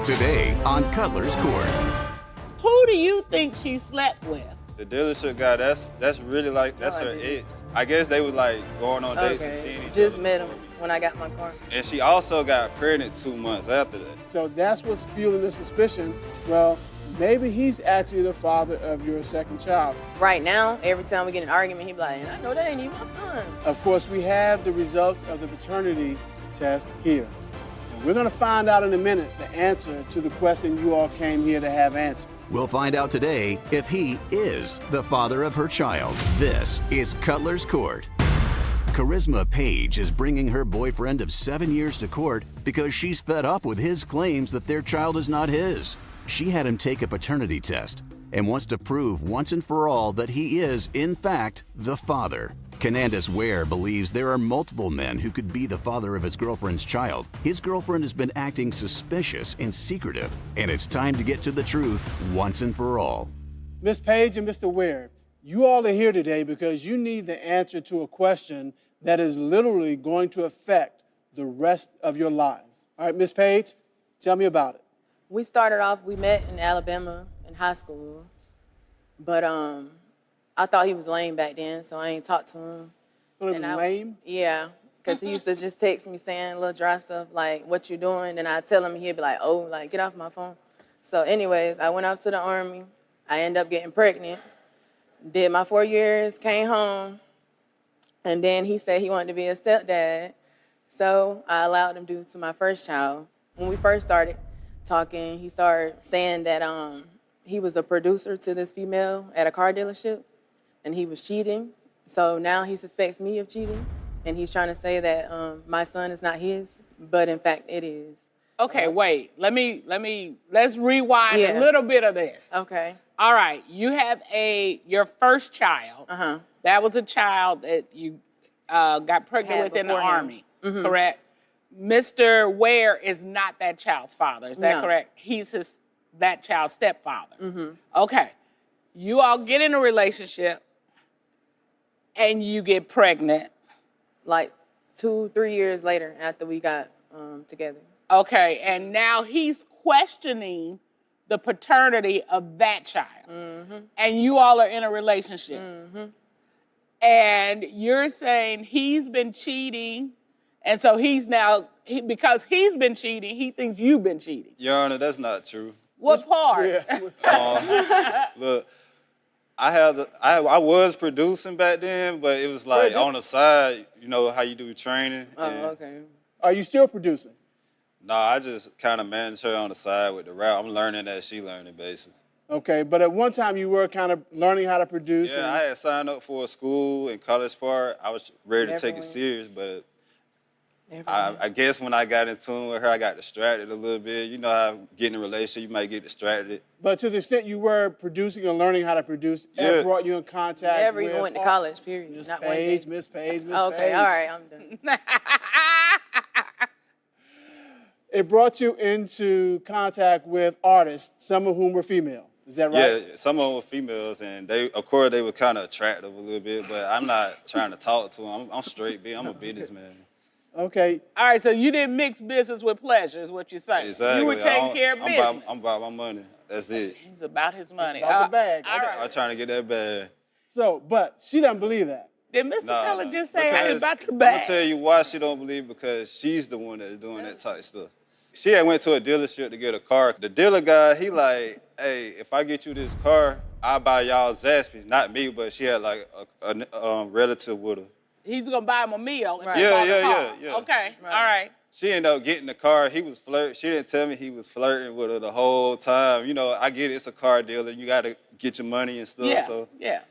Today on Cutlers Court. Who do you think she slept with? The dealership guy, that's really like, that's her ex. I guess they was like going on dates and seeing each other. Just met him when I got my car. And she also got pregnant 2 months after that. So that's what's fueling the suspicion. Well, maybe he's actually the father of your second child. Right now, every time we get in an argument, he be like, I know that ain't even my son. Of course, we have the results of the paternity test here. And we're gonna find out in a minute the answer to the question you all came here to have answered. We'll find out today if he is the father of her child. This is Cutlers Court. Charisma Paige is bringing her boyfriend of 7 years to court because she's fed up with his claims that their child is not his. She had him take a paternity test and wants to prove once and for all that he is, in fact, the father. Candace Ware believes there are multiple men who could be the father of his girlfriend's child. His girlfriend has been acting suspicious and secretive, and it's time to get to the truth once and for all. Miss Paige and Mr. Ware, you all are here today because you need the answer to a question that is literally going to affect the rest of your lives. All right, Miss Paige, tell me about it. We started off, we met in Alabama in high school, but I thought he was lame back then, so I ain't talked to him. Thought he was lame? Yeah, because he used to just text me saying little dry stuff like, what you doing? And I'd tell him, and he'd be like, oh, like, get off my phone. So anyways, I went out to the Army. I ended up getting pregnant, did my 4 years, came home, and then he said he wanted to be a stepdad. So I allowed him to my first child. When we first started talking, he started saying that he was a producer to this female at a car dealership, and he was cheating. So now he suspects me of cheating, and he's trying to say that my son is not his, but in fact it is. Okay, wait. Let's rewind a little bit of this. Okay. All right, you have your first child. Uh-huh. That was a child that you got pregnant with in the Army, correct? Mr. Ware is not that child's father, is that correct? He's that child's stepfather. Okay, you all get in a relationship and you get pregnant. Like 2-3 years later after we got together. Okay, and now he's questioning the paternity of that child. And you all are in a relationship. And you're saying he's been cheating, and so because he's been cheating, he thinks you've been cheating. Your Honor, that's not true. What part? Look, I was producing back then, but it was like on the side, you know how you do training. Okay. Are you still producing? No, I just kind of manage her on the side with the route. I'm learning as she learning, basically. Okay, but at one time you were kind of learning how to produce. Yeah, I had signed up for a school in College Park. I was ready to take it serious, but I guess when I got in tune with her, I got distracted a little bit. You know how getting in a relationship, you might get distracted. But to the extent you were producing and learning how to produce, that brought you in contact Never with... even went to college, period. Miss Not Paige, Miss Paige, Miss Paige. Okay, all right, I'm done. It brought you into contact with artists, some of whom were female. Is that right? Yeah, some of them were females, and of course, they were kind of attractive a little bit, but I'm not trying to talk to them. I'm straight B. I'm a businessman. Okay. All right, so you didn't mix business with pleasure, is what you're saying. Exactly. You were taking care of business. I'm about my money. That's it. He's about his money. About the bag. All right. I'm trying to get that bag. So, but she doesn't believe that. Did Mr. Keller just say Because I'm about the I'm bag? going to tell you why she don't believe, because she's the one that's doing that type of stuff. She had went to a dealership to get a car. The dealer guy, he like, hey, if I get you this car, I'll buy y'all Zaxby's. Not me, but she had like a relative with her. He's going to buy him a meal. Right. Yeah. Okay, Right. all right. She ended up getting the car. He was flirting. She didn't tell me he was flirting with her the whole time. You know, I get it, it's a car dealer. You got to get your money and stuff. Yeah.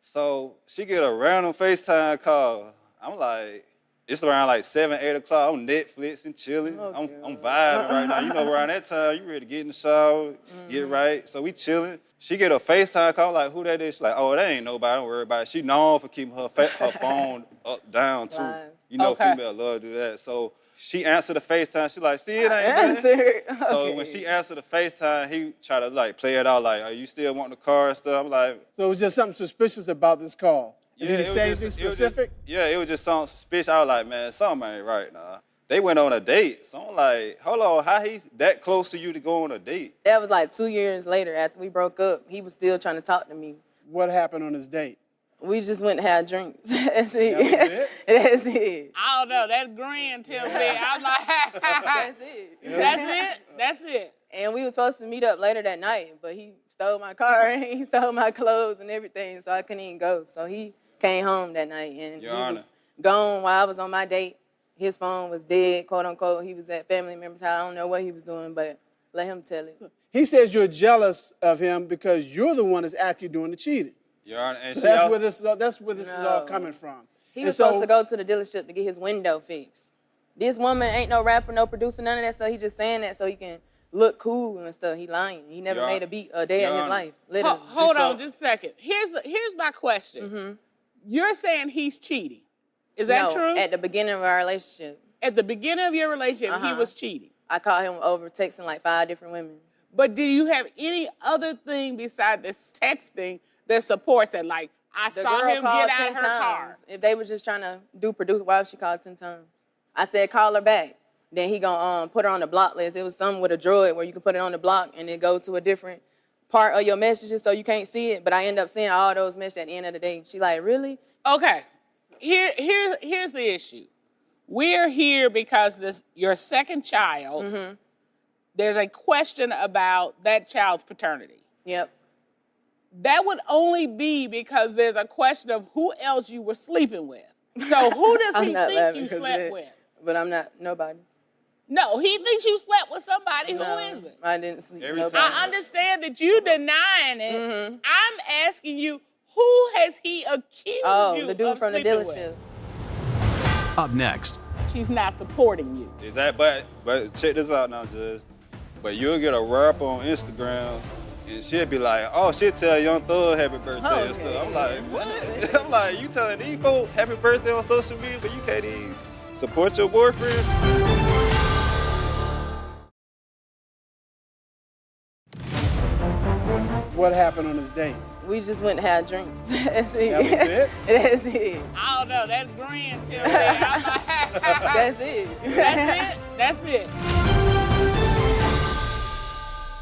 So she get a random FaceTime call. I'm like, it's around like 7, 8 o'clock. I'm Netflixing, chilling. I'm vibing right now. You know, around that time, you ready to get in the shower, get right. So we chilling. She get a FaceTime call, like, who that is? She's like, oh, that ain't nobody, don't worry about it. She known for keeping her phone up, down, too. Lies. You know, female love to do that. So she answered the FaceTime. She like, see, it ain't good. So when she answered the FaceTime, he tried to, like, play it out, like, are you still wanting the car and stuff? I'm like... So it was just something suspicious about this call. Yeah, Did he say anything specific? It was just something suspicious. I was like, man, something ain't right now. they went on a date. So I'm like, hold on, how he that close to you to go on a date? That was like 2 years later after we broke up. He was still trying to talk to me. What happened on his date? We just went and had drinks. That's it. That was it? That's it. I don't know. That grin tells me. I'm like, That's it. that's it. That's it. And we were supposed to meet up later that night, but he stole my car and he stole my clothes and everything, so I couldn't even go. So he came home that night and Your he Honor. was gone while I was on my date. His phone was dead, quote unquote. He was at family members' house. I don't know what he was doing, but let him tell it. He says you're jealous of him because you're the one that's actually doing the cheating. Your Honor, and So she that's also- where this is all No. coming from. He And was so- supposed to go to the dealership to get his window fixed. This woman ain't no rapper, no producer, none of that stuff. He just saying that so he can look cool and stuff. He lying. He never Your made a beat a day Your in his Honor. life, literally. Hold saw- on just a second. Here's my question. You're saying he's cheating. Is that No, true? At the beginning of our relationship, At the beginning of your relationship, he was cheating. I caught him over texting like 5 different women. But do you have any other thing besides this texting that supports that? Like, I The saw girl him called get out 10 her car. times. If they were just trying to do produce, why would she call 10 times? I said, call her back. Then he gonna put her on the block list. It was something with a droid where you can put it on the block and it go to a different part of your messages so you can't see it. But I end up seeing all those messages at the end of the day. She like, really? Okay, here's the issue. We're here because your second child, there's a question about that child's paternity. Yep. That would only be because there's a question of who else you were sleeping with. So who does I'm he not think laughing you 'cause of slept that. with? But I'm not nobody. No, he thinks you slept with somebody. No, Who is it? I didn't sleep with Every nobody. time. I understand that you denying it. I'm asking you, who has he accused Oh, you the dude of from the sleeping with? dealership. Up next, She's not supporting you. Is that but check this out now, Judge. But you'll get a rapper on Instagram and she'll be like, oh, she'll tell Young Thug happy birthday and Okay. stuff. I'm like, what? I'm like, you telling these folks happy birthday on social media, but you can't even support your boyfriend? What happened on his date? We just went and had drinks. That's it. That was it? That's it. I don't know. That grin tells me. I'm like, That's it. that's it. That's it.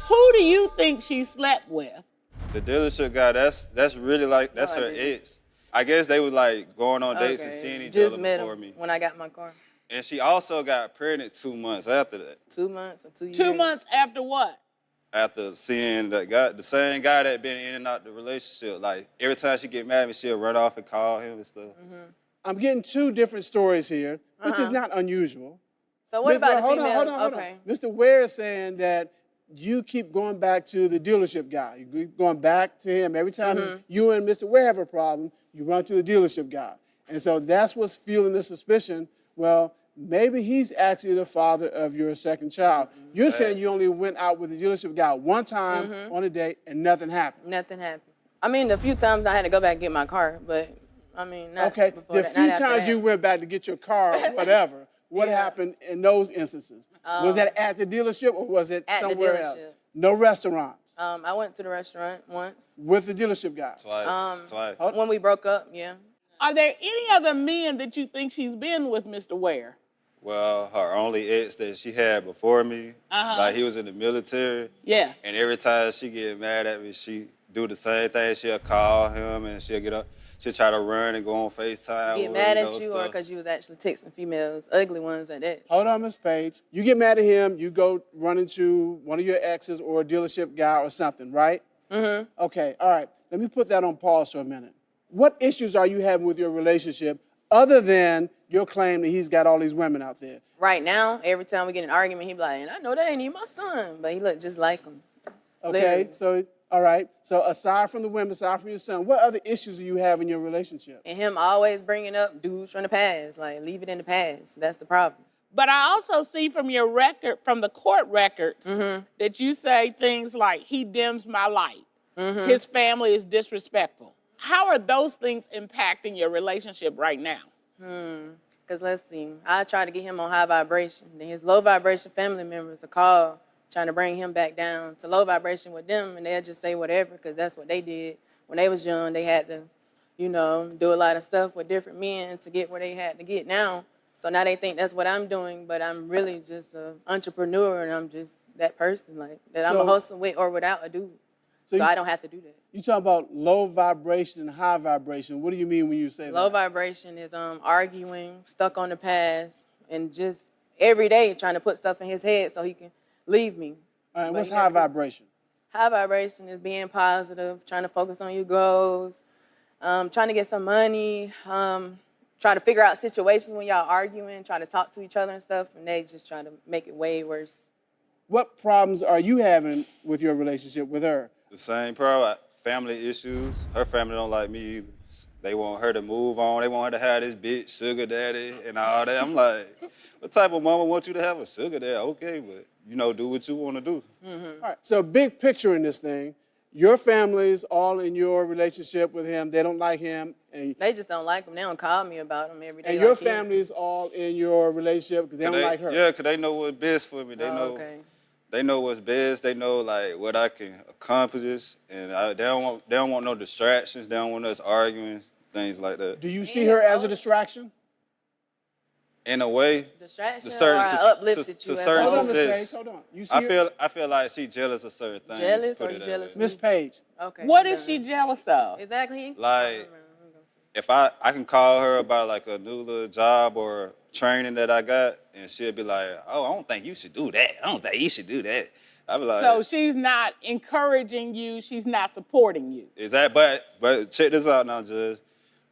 Who do you think she slept with? The dealership guy, that's really like, that's No, I her didn't. ex. I guess they was like going on dates and Okay. seeing each Just other met before him me. when I got my car. And she also got pregnant 2 months after that. 2 months or 2 years. 2 months after what? After seeing that guy, the same guy that been in and out the relationship. Like every time she get mad at me, she'll run off and call him and stuff. I'm getting 2 different stories here, which is not unusual. So what about the hold female? on, hold on. Okay. Mr. Ware is saying that you keep going back to the dealership guy. You keep going back to him. Every time you and Mr. Ware have a problem, you run to the dealership guy. And so that's what's fueling the suspicion. Well, maybe he's actually the father of your second child. You're saying you only went out with the dealership guy one time on a date and nothing happened. Nothing happened. I mean, the few times I had to go back and get my car, but I mean, not Okay, before the that, few not after times that. you went back to get your car or whatever, what happened in those instances? Was that at the dealership or was it At the somewhere else? dealership. No restaurants I went to the restaurant once. with the dealership guy. Twice. When we broke up, yeah. Are there any other men that you think she's been with, Mr. Ware? Well, her only ex that she had before me, like he was in the military. Yeah. And every time she get mad at me, she do the same thing. She'll call him and she'll get up. She'll try to run and go on FaceTime. Get with mad him, at you stuff. or because you was actually texting females, ugly ones at that. Hold on, Miss Paige. You get mad at him, you go run into one of your exes or a dealership guy or something, right? Okay, all right. Let me put that on pause for a minute. What issues are you having with your relationship other than your claim that he's got all these women out there? Right now, every time we get in an argument, he be like, and I know that ain't even my son, but he look just like him. Okay, Literally. so, all right. So aside from the women, aside from your son, what other issues do you have in your relationship? And him always bringing up dudes from the past, like leave it in the past. That's the problem. But I also see from your record, from the court records, that you say things like, he dims my light. His family is disrespectful. How are those things impacting your relationship right now? Because let's see, I tried to get him on high vibration. Then his low vibration family members a call trying to bring him back down to low vibration with them, and they'll just say whatever because that's what they did. When they was young, they had to, do a lot of stuff with different men to get where they had to get. Now, So now they think that's what I'm doing, but I'm really just an entrepreneur, and I'm just that person, like, that I'm a hustle with or without a dude. So I don't have to do that. You talk about low vibration and high vibration. What do you mean when you say that? Low vibration is arguing, stuck on the past, and just every day trying to put stuff in his head so he can leave me. All right, what's high vibration? High vibration is being positive, trying to focus on your goals, trying to get some money, try to figure out situations when y'all arguing, try to talk to each other and stuff, and they just try to make it way worse. What problems are you having with your relationship with her? The same problem. Family issues. Her family don't like me either. They want her to move on. They want her to have this bitch sugar daddy and all that. I'm like, what type of mama wants you to have a sugar daddy? Okay, but do what you want to do. Mm-hmm. All right, so big picture in this thing. Your family's all in your relationship with him. They don't like him. And they just don't like him. They don't call me about him every day. And your family's all in your relationship because they don't like her. Yeah, because they know what's best for me. They know. Okay. They know what's best. They know like what I can accomplish, and they don't want no distractions. They don't want us arguing, things like that. Do you see her as a distraction? In a way, distraction or uplifted you. Hold on, Miss Paige. Hold on. You see I feel like she's jealous of certain things. Jealous or you jealous? Miss Paige. Okay. What is she jealous of? Exactly. Like, if I can call her about like a new little job or training that I got, and she'll be like, "Oh, I don't think you should do that. I don't think you should do that." I'll be like, so she's not encouraging you. She's not supporting you. Exactly. But check this out now, Judge.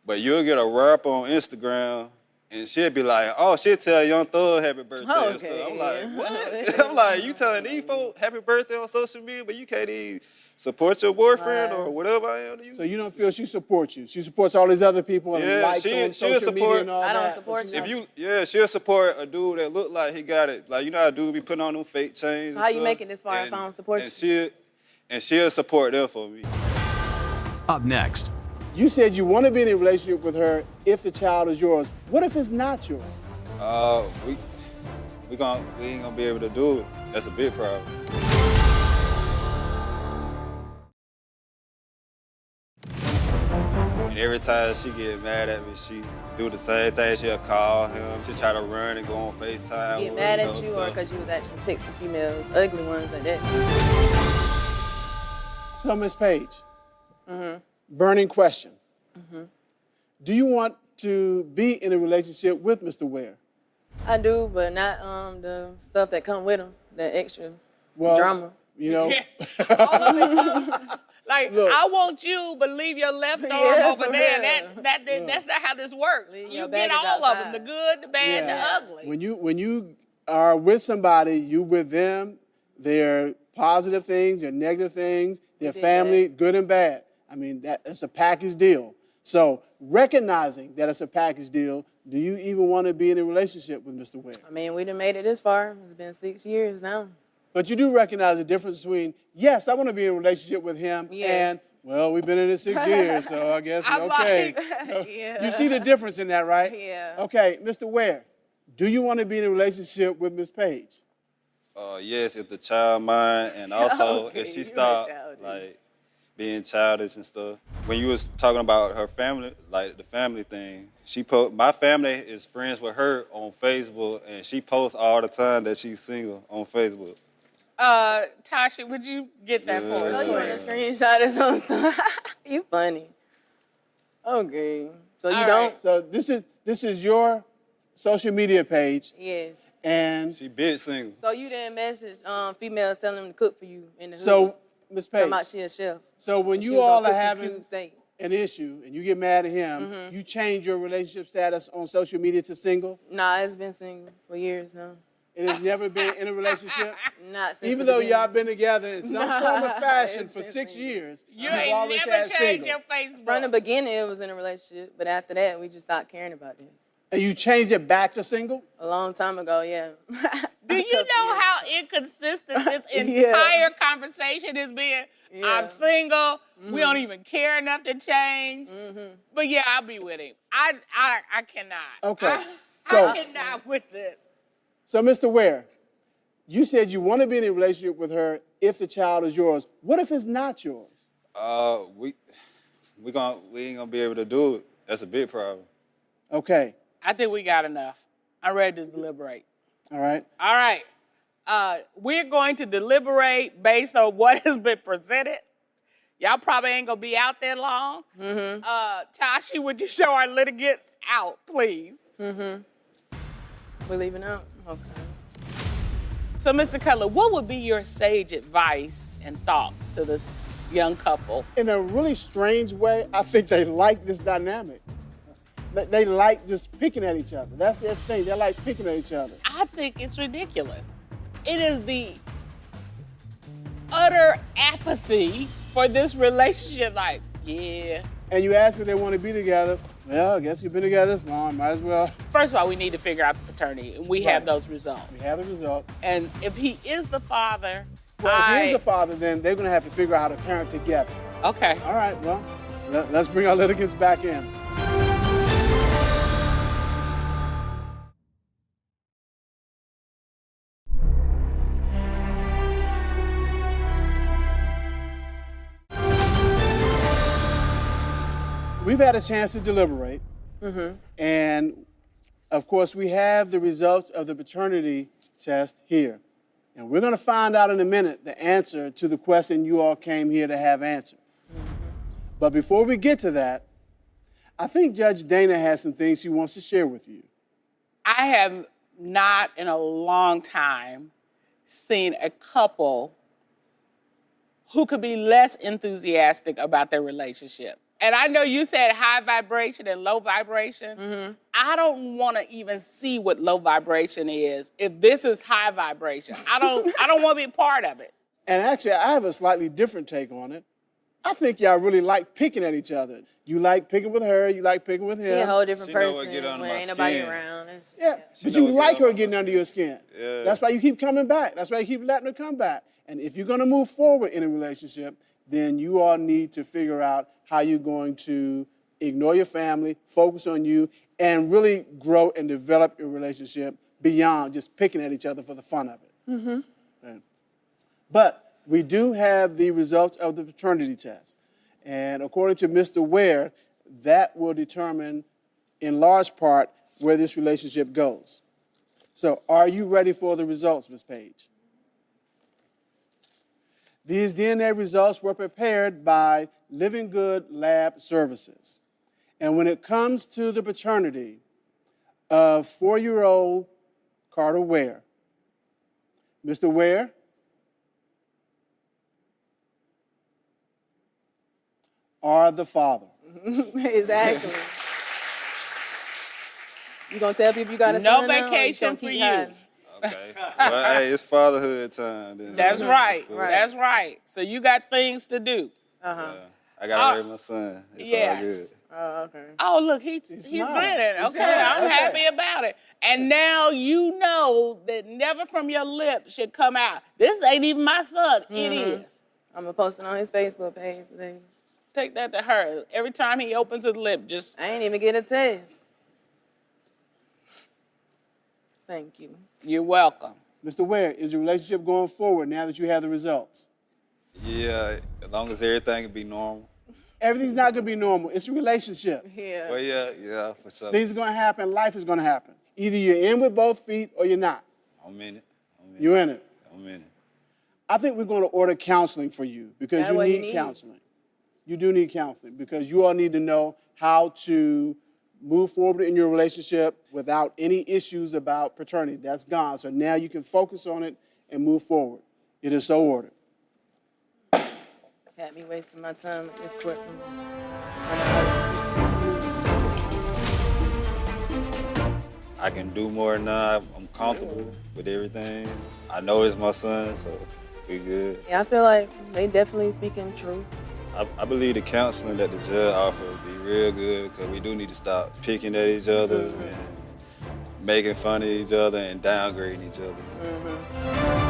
But you'll get a rap on Instagram, and she'll be like, "Oh, she'll tell Young Thug happy birthday and stuff." I'm like, what? I'm like, you telling these folks happy birthday on social media, but you can't even support your boyfriend or whatever I am to you. So you don't feel she supports you? She supports all these other people and likes on social media and all that? I don't support you. She'll support a dude that look like he got it. Like, how a dude be putting on them fake chains. So how you make it this far if I don't support you? She'll support them for me. Up next. You said you want to be in a relationship with her if the child is yours. What if it's not yours? We ain't gonna be able to do it. That's a big problem. And every time she get mad at me, she do the same thing. She'll call him. She try to run and go on FaceTime. Get mad at you or because you was actually texting females, ugly ones like that. So, Miss Paige, burning question. Do you want to be in a relationship with Mr. Ware? I do, but not the stuff that come with him, the extra drama. You know. Like, look, I want you, but leave your left arm over there. That's not how this works. You get all of them, the good, the bad, the ugly. When you are with somebody, you with them, their positive things, their negative things, their family, good and bad. I mean, that's a package deal. So recognizing that it's a package deal, do you even want to be in a relationship with Mr. Ware? I mean, we done made it this far. It's been 6 years now. But you do recognize the difference between, yes, I want to be in a relationship with him, and, well, we've been in it 6 years, so I guess we're okay. You see the difference in that, right? Yeah. Okay, Mr. Ware, do you want to be in a relationship with Miss Paige? Yes, if the child mind, and also if she start like being childish and stuff. When you was talking about her family, like the family thing, my family is friends with her on Facebook, and she posts all the time that she's single on Facebook. Tasha, would you get that for us? So you want to screenshot it on stuff? You funny. Okay. So you don't? So this is your social media page. Yes. And she big single. So you didn't message females telling them to cook for you in the hood? So, Miss Paige. Talking about she a chef. So when you all are having an issue and you get mad at him, you change your relationship status on social media to single? Nah, it's been single for years now. It has never been in a relationship? Not since Even though y'all been together in some form of fashion for 6 years, you you've always never had changed single. your Facebook. From the beginning, it was in a relationship, but after that, we just stopped caring about it. And you changed it back to single? A long time ago, yeah. Do you know how inconsistent this entire conversation has been? Yeah. I'm single. We don't even care enough to change. But yeah, I'll be with him. I cannot. Okay. I cannot with this. So, Mr. Ware, you said you want to be in a relationship with her if the child is yours. What if it's not yours? We ain't gonna be able to do it. That's a big problem. Okay. I think we got enough. I'm ready to deliberate. All right. All right. We're going to deliberate based on what has been presented. Y'all probably ain't gonna be out there long. Tashi, would you show our litigants out, please? We're leaving out? Okay. So, Mr. Cutler, what would be your sage advice and thoughts to this young couple? In a really strange way, I think they like this dynamic. They like just picking at each other. That's their thing. They like picking at each other. I think it's ridiculous. It is the utter apathy for this relationship. Like, yeah. And you ask if they want to be together. Well, I guess you've been together this long. Might as well. First of all, we need to figure out the paternity, and we have those results. We have the results. And if he is the father, Well, if he is the father, then they're going to have to figure out how to parent together. Okay. All right, well, let's bring our litigants back in. We've had a chance to deliberate, and of course, we have the results of the paternity test here. And we're going to find out in a minute the answer to the question you all came here to have answered. But before we get to that, I think Judge Dana has some things she wants to share with you. I have not in a long time seen a couple who could be less enthusiastic about their relationship. And I know you said high vibration and low vibration. I don't want to even see what low vibration is if this is high vibration. I don't want to be part of it. And actually, I have a slightly different take on it. I think y'all really like picking at each other. You like picking with her, you like picking with him. He a whole different She know what person get under when my ain't nobody skin. around. Yeah, but know you what get like her under my getting under your skin. Yeah. That's why you keep coming back. That's why you keep letting her come back. And if you're going to move forward in a relationship, then you all need to figure out how you're going to ignore your family, focus on you, and really grow and develop your relationship beyond just picking at each other for the fun of it. Okay. But we do have the results of the paternity test. And according to Mr. Ware, that will determine, in large part, where this relationship goes. So are you ready for the results, Ms. Paige? These DNA results were prepared by Living Good Lab Services. And when it comes to the paternity of 4-year-old Carter Ware, Mr. Ware, are the father. Exactly. You gonna tell people you got a No son now, or you vacation gonna for keep you. hiding? Okay. Well, hey, it's fatherhood time. Then. That's right. cool. Right. That's right. So you got things to do. Yeah. I gotta raise my son. It's all good. Yes. Oh, okay. Oh, look, he's smiling. grinning. He's Okay, smiling. I'm Okay. happy about it. And now you know that never from your lips should come out, this ain't even my son. It is. I'm gonna post it on his Facebook page today. Take that to her. Every time he opens his lip, just, I ain't even get a test. Thank you. you're welcome. Mr. Ware, is your relationship going forward now that you have the results? Yeah, as long as everything can be normal. Everything's not going to be normal. It's a relationship. Yeah. Well, yeah, for sure. Things are going to happen. Life is going to happen. Either you're in with both feet or you're not. I'm in it. You're in it. I'm in it. I think we're going to order counseling for you because That's you what he need needs. counseling. You do need counseling because you all need to know how to move forward in your relationship without any issues about paternity. That's gone. So now you can focus on it and move forward. It is so ordered. Had me wasting my time at this courtroom. I can do more now. I'm comfortable with everything. I know it's my son, so we good. Yeah, I feel like they definitely speaking truth. I believe the counseling that the judge offered would be real good because we do need to stop picking at each other and making fun of each other and downgrading each other.